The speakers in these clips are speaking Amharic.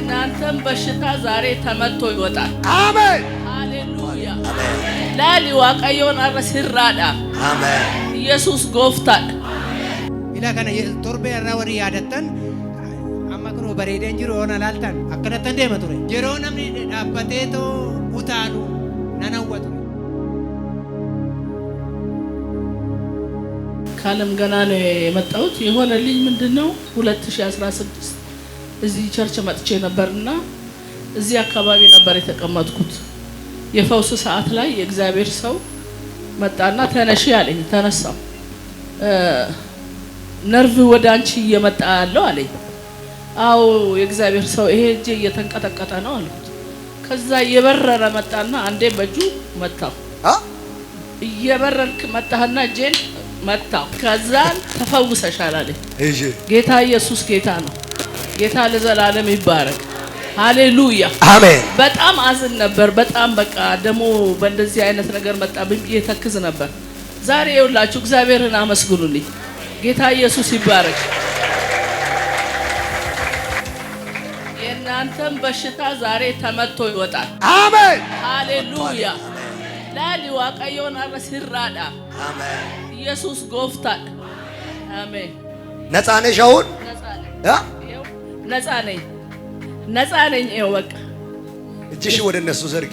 የእናንተም በሽታ ዛሬ ተመቶ ይወጣል። አሜን ሃሌሉያ ላሊ ዋቀዮን አረሲራዳ አሜን ኢየሱስ ጎፍታል ኢላ ከነ ቶርቤ ያራወሪ ያደተን አማክሮ በሬደን ጅሮ ሆነ ላልታን አከነተን ደመቱሬ ጀሮ ነምኒ ዳበቴቶ ኡታኑ ነነወቱ ካለም ገና ነው የመጣሁት። የሆነልኝ ምንድነው 2016 እዚህ ቸርች መጥቼ ነበርና እዚህ አካባቢ ነበር የተቀመጥኩት። የፈውስ ሰዓት ላይ የእግዚአብሔር ሰው መጣና ተነሺ አለኝ። ተነሳው። ነርቭ ወደ አንቺ እየመጣ ያለው አለኝ። አዎ የእግዚአብሔር ሰው ይሄ እጄ እየተንቀጠቀጠ ነው አልኩት። ከዛ እየበረረ መጣና አንዴ በእጁ መታው። እየበረርክ መጣህና እጄን መታው። ከዛን ተፈውሰሻል አለኝ። ጌታ ኢየሱስ ጌታ ነው። ጌታ ለዘላለም ይባረክ። ሃሌሉያ አሜን። በጣም አዝን ነበር። በጣም በቃ ደሞ በእንደዚህ አይነት ነገር መጣ ብዬ ተክዝ ነበር። ዛሬ ይውላችሁ እግዚአብሔርን አመስግኑልኝ። ጌታ ኢየሱስ ይባረክ። የእናንተም በሽታ ዛሬ ተመቶ ይወጣል። አሜን ሃሌሉያ ላሊ ዋቀዮን አረሲራዳ አሜን ኢየሱስ ጎፍታል። አሜን። ነፃ ነሽ አሁን? ነፃ ነኝ። ይኸው በቃ እጅሽ ወደ እነሱ ዘርጊ።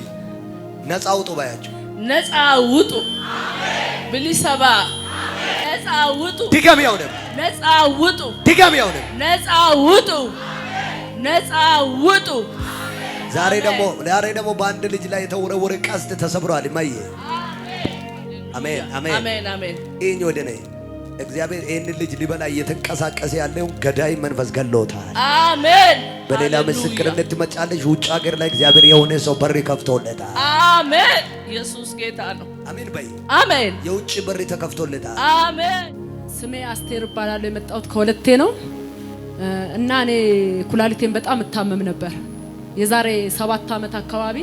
ነፃ ውጡ ባያቸው። ነፃ ውጡ ብሊሰባ ነፃ ውጡ። ድገሚያው ደግሞ ነፃ ውጡ። ድገሚያው ደግሞ ነፃ ውጡ። ነፃ ውጡ። ዛሬ ደግሞ በአንድ ልጅ ላይ የተወረወረ ቀስት ተሰብሯል። ማየ አሜን አሜን አሜን አሜን። ይሄን ወደ ነይ እግዚአብሔር ይሄን ልጅ ሊበላ እየተንቀሳቀሰ ያለው ገዳይ መንፈስ ገሎታል። አሜን። በሌላ ምስክርነት ትመጫለሽ። ውጭ ሀገር ላይ እግዚአብሔር የሆነ ሰው በር ከፍቶለታል። አሜን። ኢየሱስ ጌታ ነው። አሜን በይ። አሜን። የውጭ በር ተከፍቶለታል። አሜን። ስሜ አስቴር እባላለሁ። የመጣሁት ከወለቴ ነው እና እኔ ኩላሊቴን በጣም እታመም ነበር። የዛሬ 7 ዓመት አካባቢ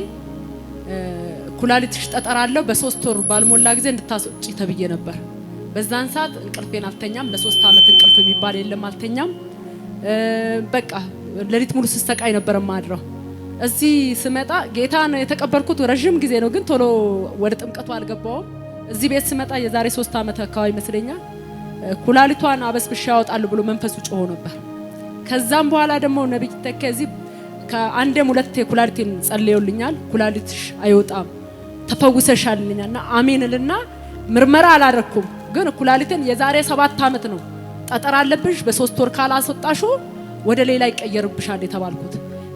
ኩላሊትሽ ጠጠር አለው በ3 ወር ባልሞላ ጊዜ እንድታስወጪ ተብዬ ነበር። በዛን ሰዓት እንቅልፌን አልተኛም። ለ3 ዓመት እንቅልፍ የሚባል የለም አልተኛም። በቃ ለሊት ሙሉ ስሰቃይ ነበር ማድረው። እዚህ ስመጣ ጌታን የተቀበልኩት ረጅም ጊዜ ነው፣ ግን ቶሎ ወደ ጥምቀቱ አልገባውም። እዚህ ቤት ስመጣ የዛሬ 3 ዓመት አካባቢ ይመስለኛል ኩላሊቷን አበስብሻ ያወጣሉ ብሎ መንፈሱ ጮሆ ነበር። ከዛም በኋላ ደግሞ ነብይ ተከዚ ከአንዴም ሁለቴ ኩላሊቴን ጸልዮልኛል። ኩላሊትሽ አይወጣም ተፈውሰሻልኛልና አሜንልና ምርመራ አላረኩም። ግን ኩላሊቴን የዛሬ 7 ዓመት ነው ጠጠር አለብሽ በ3 ወር ካላስወጣሹ ወደ ሌላ ይቀየርብሻል የተባልኩት።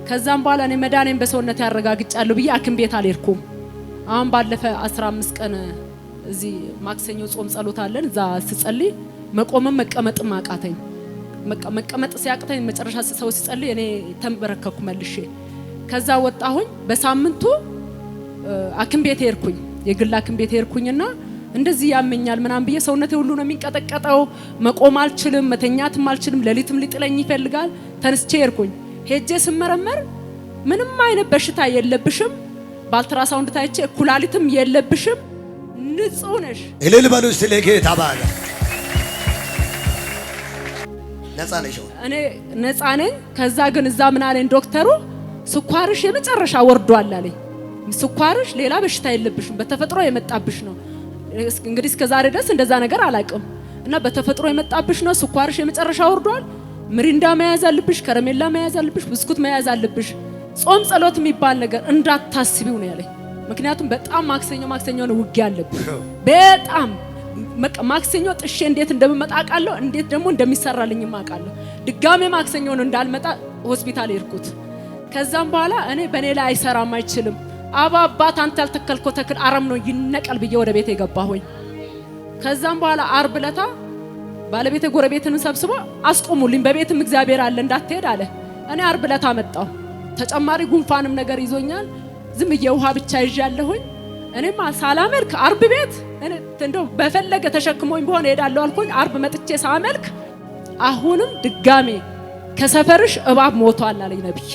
ከዛም በኋላ እኔ መዳኔን በሰውነት ያረጋግጫለሁ ብዬ አክም ቤት አልሄድኩም። አሁን ባለፈ 15 ቀን እዚህ ማክሰኞ ጾም ጸሎት አለን። እዛ ስጸልይ መቆምም መቀመጥም አቃተኝ። መቀመጥ ሲያቅተኝ መጨረሻ ሰው ሲጸልይ እኔ ተንበረከኩ መልሼ። ከዛ ወጣሁኝ። በሳምንቱ አክም ቤት ሄድኩኝ፣ የግል አክም ቤት ሄድኩኝና እንደዚህ ያመኛል ምናም ብዬ ሰውነቴ ሁሉ ነው የሚንቀጠቀጠው። መቆም አልችልም፣ መተኛትም አልችልም። ለሊትም ሊጥለኝ ይፈልጋል። ተነስቼ ሄድኩኝ። ሄጄ ስመረመር ምንም አይነት በሽታ የለብሽም፣ ባልትራሳውንድ ታይቼ ኩላሊትም የለብሽም፣ ንጹህ ነሽ። እልል በሉ እስቲ ለጌታ ባለ ነፃ ነሽ። እኔ ነፃ ነኝ። ከዛ ግን እዛ ምን አለኝ ዶክተሩ፣ ስኳርሽ የመጨረሻ ወርዷል አለኝ። ስኳርሽ ሌላ በሽታ የለብሽም፣ በተፈጥሮ የመጣብሽ ነው። እንግዲህ እስከ ዛሬ ድረስ እንደዛ ነገር አላውቅም እና በተፈጥሮ የመጣብሽ ነው። ስኳርሽ የመጨረሻ ወርዷል። ምሪንዳ መያዝ አለብሽ፣ ከረሜላ መያዝ አለብሽ፣ ብስኩት መያዝ አለብሽ። ጾም ጸሎት የሚባል ነገር እንዳታስቢው ነው ያለኝ። ምክንያቱም በጣም ማክሰኞ ነው ውጊያ አለብኝ። በጣም ማክሰኞ ጥሼ እንዴት እንደምመጣ አውቃለሁ፣ እንዴት ደግሞ እንደሚሰራልኝም አውቃለሁ። ድጋሜ ማክሰኞ ነው እንዳልመጣ ሆስፒታል ሄድኩት። ከዛም በኋላ እኔ በኔ ላይ አይሰራም አይችልም፣ አባባት አንተ ያልተከልከው ተክል አረም ነው ይነቀል ብዬ ወደ ቤት የገባሁኝ። ከዛም በኋላ አርብ ለታ ባለቤቴ ጎረቤትን ሰብስቦ አስቆሙልኝ። በቤትም እግዚአብሔር አለ እንዳትሄድ አለ። እኔ አርብ ለታ መጣሁ። ተጨማሪ ጉንፋንም ነገር ይዞኛል። ዝም የውሃ ብቻ ይዣለሁኝ። እኔማ ሳላመልክ አርብ ቤት እንደው በፈለገ ተሸክሞኝ ቢሆን ሄዳለሁ አልኩኝ። አርብ መጥቼ ሳመልክ አሁንም ድጋሜ ከሰፈርሽ እባብ ሞቷል አለኝ ነብይ።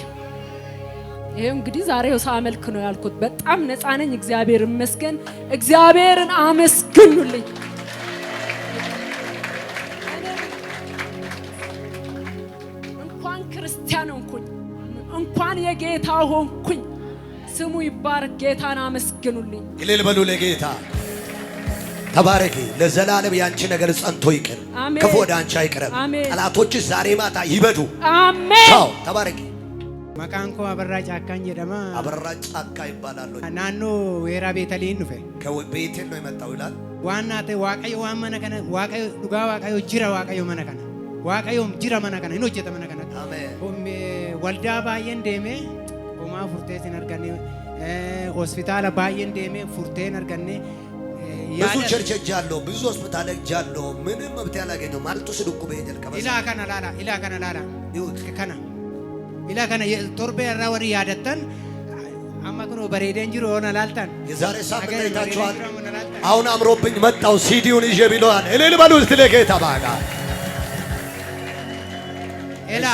ይሄው እንግዲህ ዛሬው ሳመልክ ነው ያልኩት። በጣም ነፃ ነኝ። እግዚአብሔር ይመስገን። እግዚአብሔርን አመስግኑልኝ። እንኳን ክርስቲያን እንኳን የጌታ ሆንኩኝ። ስሙ ይባረክ። ጌታን አመስግኑልኝ። እልል በሉ ለጌታ። ተባረኪ። ለዘላለም ያንቺ ነገር ጸንቶ ይቅር። ክፉ ወደ አንቺ አይቅረብ። ጠላቶች ዛሬ ማታ ይበዱ። አሜን። ቻው። ተባረኪ። መቃንኮ አበራ ጫካን ጀደማ አበራ ጫካ ይባላል። ናኖ ወራ ቤተልሔም ኑፌ ከቤቴል ነው የመጣው ይላል። ዋናቴ ዋቀዮ ዋመነ ከነ ዋቀዮ ዱጋ ዋቀዮ ጅራ ዋቀዮ መነ ከነ ዋቀዮ ጅራ መነ ከነ ሂኖ ጀተ መነ ከነ አሜን። ወልዳ ባየን ደሜ ኦማ ፉርቴ ሲነርገኔ ሆስፒታል ባየን ደሜ ፉርቴን አርገኔ ብዙ ቸርች ሄጃለሁ፣ ብዙ ሆስፒታል ሄጃለሁ። ምንም መብት ያላገኘው ማልቱ ስድቁ በሄጀል ከበሳ ኢላ ከነ ላላ ኢላ ከነ ላላ ከነ ኢላ ከነ ቶርቤ ራ ወሪ ያደተን አማክኖ በሬደን ጅሮ ሆነ ላልታን የዛሬ ሳምንት አይታችኋል። አሁን አምሮብኝ መጣው ሲዲውን ይዤ ቢለዋል። እልል በሉ እስቲ ለጌታ ባጋ ኤላ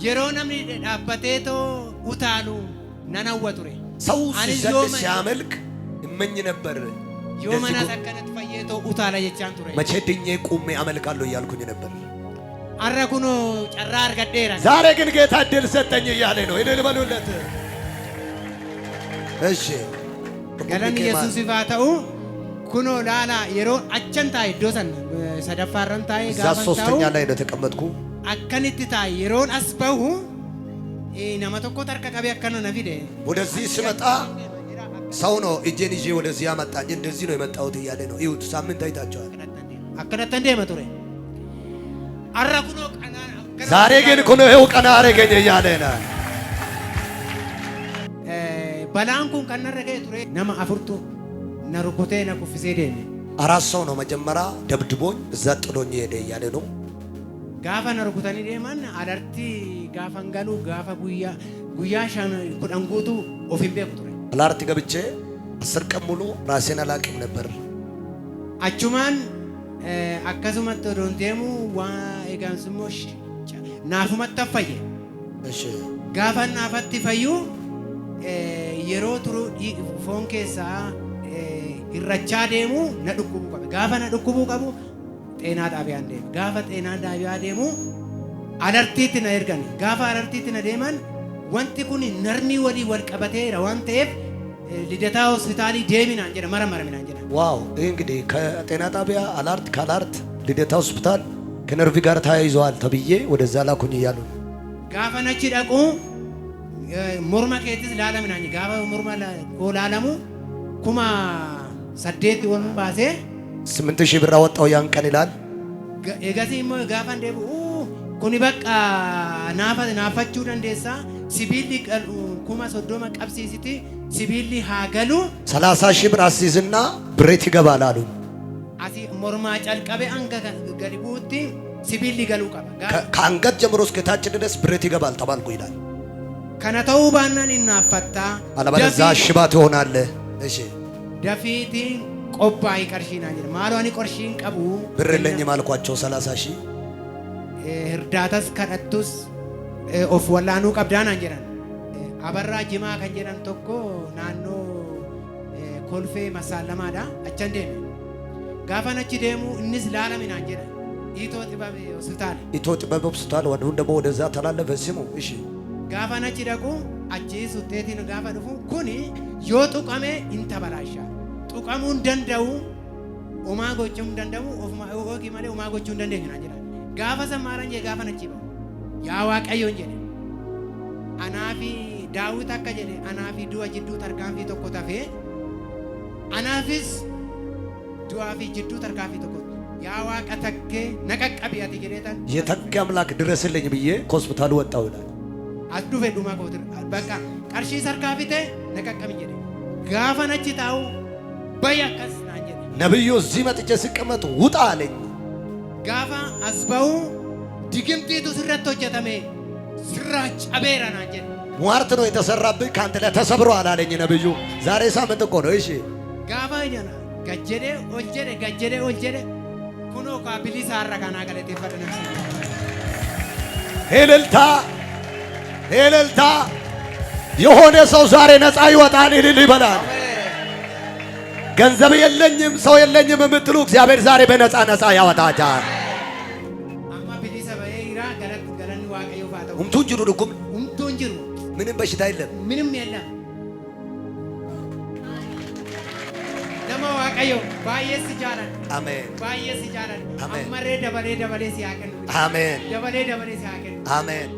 የሮነም ዳበቴቶ ኡታሉ ነናወጡሬ ሰው ሲዘል ሲያመልክ እመኝ ነበር። የመና ተከነት ፈየቶ ኡታላ የቻን ቱሬ መቼ ድኜ ቁሜ አመልካለሁ እያልኩኝ ነበር። አረኩኖ ጨራር ገዴራ ዛሬ ግን ጌታ እድል ሰጠኝ እያለ ነው። እልል በሉለት። እሺ ገለን ኢየሱስ ይፋታው ኩኖ ላላ የሮ አቸንታይ ዶሰን ሰደፋረንታይ ጋፋንታው ሶስተኛ ላይ ነው ተቀመጥኩ። አከንትታይ የሮን አስበው ነመተኮ ተርከቀቢ አከነ ነፊደ ወደዚህ ስመጣ ሰው ነው እጄን ይዤ ወደዚህ ያመጣኝ። እንደዚህ ነው የመጣሁት እያለ ነው። ይሁት ሳምንት አይታችኋል። አከነተ እንደ መጡሬ አረኩኖ ቀና ዛሬ ግን ኩኖ ይኸው ቀና አረገኝ እያለ ነው። በላንኩን ከነረገ ቱሬ ነማ አፍርቱ ነሩኩቴ ነኩፍሴ ደኔ አራት ሰው ነው መጀመሪያ ደብድቦኝ እዛ ጥሎኝ ሄደ እያለ ነው። ጋፋ ነሩኩተኒ ደማን አለርቲ ጋፋን ጋሉ ጋፋ ጉያ ሻን ኩዳንጉቱ ኦፊን ቤኩ ቱሬ አላርቲ ገብቼ 10 ቀን ሙሉ ራሴን አላቅም ነበር። አቹማን አከሱመት ዶንቴሙ ዋ ኤጋንስሞሽ ናፉመት ተፈየ እሺ ጋፋ ናፈት ፈዩ የሮ ቱሩ ፎን ኬሳ ኢራቻ ደሙ ነድኩቡ ቀበ ጋፋ ነድኩቡ ቀቡ ጤና ጣቢያ እንደ ጋፋ ጤና ጣቢያ ደሙ አለርቲት ነርገን ጋፋ አለርቲት ነደማን ወንቲ ኩኒ ነርሚ ወዲ ወርቀበቴ ረዋንቴፍ ልደታ ሆስፒታል ደሚና እንጀራ መረመረሚና እንጀራ ዋው። ይሄ እንግዲህ ከጤና ጣቢያ አላርት ካላርት ልደታ ሆስፒታል ከነርቪ ጋር ተያይዘዋል ተብዬ ወደዛ ላኩኝ እያሉ ጋፋ ነቺ ደቁ ሞርማ ከየትስ ለዓለም ናኝ ጋባ ሞርማ ለዓለሙ ኩማ ሰዴት ወን ባሴ 8000 ብር አወጣው ያን ቀን ይላል። የጋሲ ሞ ጋፋ እንደቡ ኩኒ በቃ ናፋቹ ደንደሳ ሲቢሊ ቀሉ ኩማ ሶዶማ ቀብሲሲቲ ሲቢሊ ሃገሉ 30000 ብር አስይዝና ብሬት ይገባል አሉ። አሲ ሞርማ ጨልቀቤ አንገ ገሊቡቲ ሲቢሊ ገሉ ቀባ ከአንገት ጀምሮ እስከ ታች ድረስ ብሬት ይገባል ተባልኩ ይላል። ከነተው ባናን እናፈታ አለበለዚያ ሽባ ትሆናለህ። እሺ ዳፊቲ ቆባይ ቀርሺና እንጀራ ማሏኒ ቆርሺን ቀቡ ብር የለኝም አልኳቸው። 30000 እርዳታስ ከነቱስ ኦፍ ወላኑ ቀብዳና እንጀራ አበራ ጅማ ከንጀራን ቶኮ ናኖ ኮልፌ መሳለማዳ አቸንዴ ጋፋነች ደሙ እንስ ላለሚና እንጀራ ኢቶ ጥበብ ሆስፒታል ወደሁን ደግሞ ወደዛ ተላለፈ ስሙ። እሺ ጋፋነች ደቁ አቺ ሱቴቲን ጋፋ ድፉ ኩኒ ዮ ጡቀሜ እንተበላሻ ጡቀሙን ደንደው ኦማ ጎቹም ደንደው ኦፍማ ኦጊ ማለ ኦማ ጎቹም ደንደኝ ናጀራ ጋፋ ሰማራን የጋፋነች ይባ ያ ዋቀዮ እንጀ አናፊ ዳዊት አከጀለ አናፊ ዱአ ጅዱ ተርካንፊ ቶኮ ታፌ አናፊስ ዱአፊ ጅዱ ተርካንፊ ቶኮ ያ ዋቀ ተከ ነቀቀቢያት ይገሬታን የተከ አምላክ ድረስልኝ ብዬ ከሆስፒታሉ ወጣው ይላል። አዱ ፈዱማ ኮትር በቃ ቀርሺ ሰርካፊቴ ነቀቀም እንጀ ጋፋነች ታው በያከስ ናጀ ነብዩ እዚህ መጥቼ ስቀመጥ ውጣ አለኝ። ጋፋ አስባው ድግምቲቱ ስረቶ ጀተሜ ስራጭ አቤራ ናጀ ሟርት ነው የተሰራብህ ካንተ ላይ ተሰብሮ አላለኝ ነብዩ። ዛሬ ሳምንት እኮ ነው። እሺ ጋፋ ይጀና ገጀደ ኦልጀደ ኩኖ ካቢሊስ አረጋና ገለቴ ፈደነስ ሄለልታ የሆነ ሰው ዛሬ ነፃ ይወጣል ይልል ይበላል። ገንዘብ የለኝም ሰው የለኝም የምትሉ እግዚአብሔር ዛሬ በነፃ ያወጣቻል። አማ ቢሊሰ በይራ ገለኒ ዋቀዩ ፋታ ኡምቱን ጅሩ ድኩም ኡምቱን ጅሩ ምንም በሽታ የለም። ምንም የለም። ለማዋቀዮ ባየስ ጃራን አሜን። ባየስ ጃራን አሜን። አመሬ ደበሌ ደበሌ ሲያቀን አሜን። ደበሌ ደበሌ ሲያቀን አሜን።